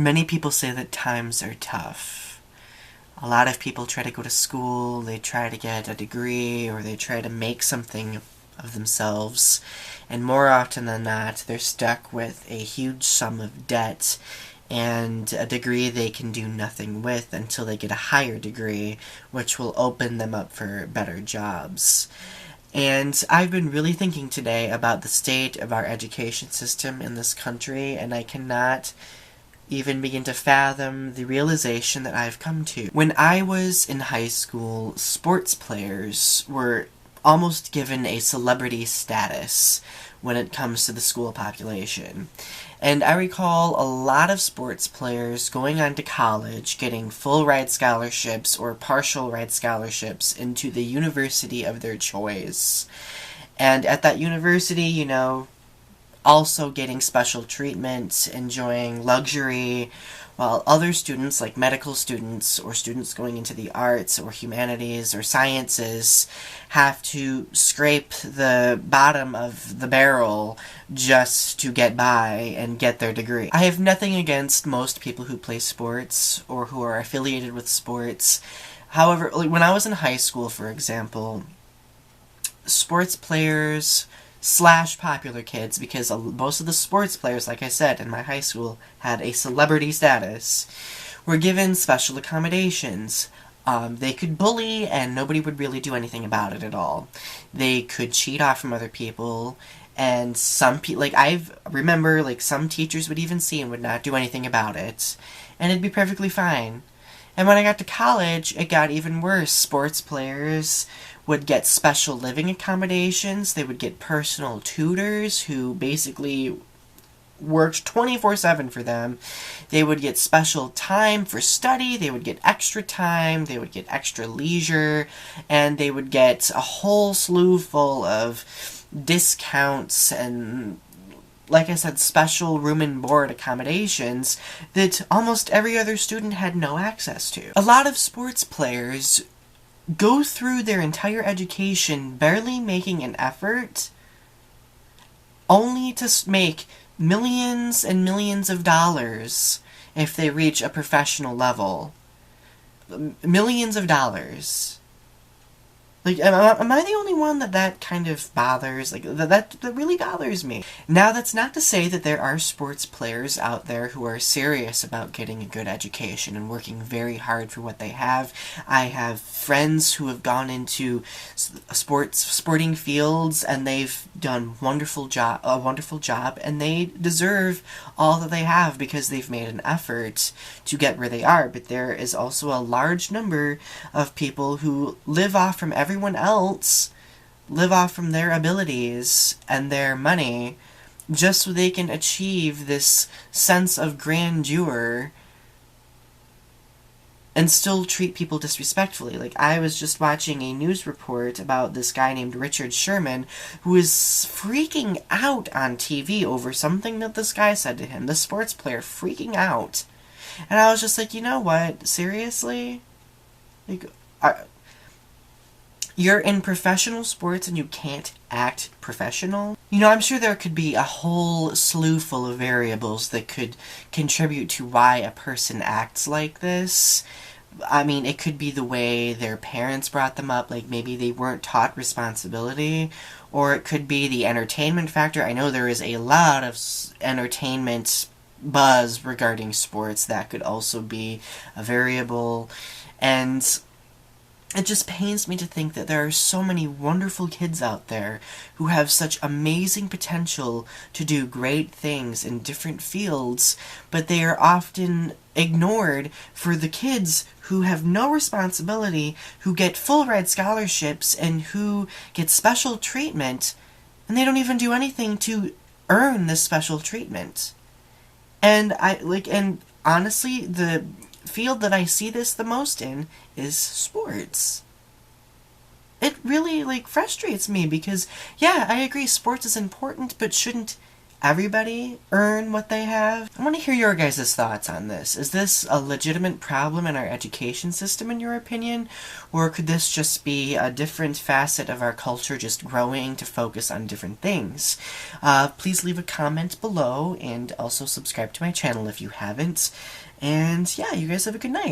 Many people say that times are tough. A lot of people try to go to school, they try to get a degree, or they try to make something of themselves, and more often than not, they're stuck with a huge sum of debt and a degree they can do nothing with until they get a higher degree, which will open them up for better jobs. And I've been really thinking today about the state of our education system in this country, and I cannot even begin to fathom the realization that I've come to. When I was in high school, sports players were almost given a celebrity status when it comes to the school population. And I recall a lot of sports players going on to college, getting full ride scholarships or partial ride scholarships into the university of their choice. And at that university, also getting special treatment, enjoying luxury, while other students, like medical students or students going into the arts or humanities or sciences, have to scrape the bottom of the barrel just to get by and get their degree. I have nothing against most people who play sports or who are affiliated with sports. However, when I was in high school, for example, sports players / popular kids, because most of the sports players, like I said, in my high school had a celebrity status, were given special accommodations. They could bully and nobody would really do anything about it at all. They could cheat off from other people, and some people, I remember, some teachers would even see and would not do anything about it, and it'd be perfectly fine. And when I got to college, it got even worse. Sports players would get special living accommodations. They would get personal tutors who basically worked 24/7 for them. They would get special time for study. They would get extra time. They would get extra leisure. And they would get a whole slew full of discounts and, like I said, special room and board accommodations that almost every other student had no access to. A lot of sports players go through their entire education barely making an effort, only to make millions and millions of dollars if they reach a professional level. Millions of dollars. Am I the only one that kind of bothers? That really bothers me. Now, that's not to say that there are sports players out there who are serious about getting a good education and working very hard for what they have. I have friends who have gone into sporting fields, and they've done a wonderful job, and they deserve all that they have because they've made an effort to get where they are. But there is also a large number of people who live off from everyone else, live off from their abilities and their money, just so they can achieve this sense of grandeur and still treat people disrespectfully. I was just watching a news report about this guy named Richard Sherman who is freaking out on TV over something that this guy said to him, the sports player freaking out. And I was just like, you know what? Seriously? You're in professional sports and you can't act professional? I'm sure there could be a whole slew full of variables that could contribute to why a person acts like this. I mean, it could be the way their parents brought them up, maybe they weren't taught responsibility, or it could be the entertainment factor. I know there is a lot of entertainment buzz regarding sports. That could also be a variable, and it just pains me to think that there are so many wonderful kids out there who have such amazing potential to do great things in different fields, but they are often ignored for the kids who have no responsibility, who get full ride scholarships, and who get special treatment, and they don't even do anything to earn this special treatment. And honestly, the field that I see this the most in is sports. It really frustrates me because, yeah, I agree sports is important, but shouldn't everybody earn what they have? I want to hear your guys' thoughts on this. Is this a legitimate problem in our education system, in your opinion? Or could this just be a different facet of our culture just growing to focus on different things? Please leave a comment below, and also subscribe to my channel if you haven't. And yeah, you guys have a good night.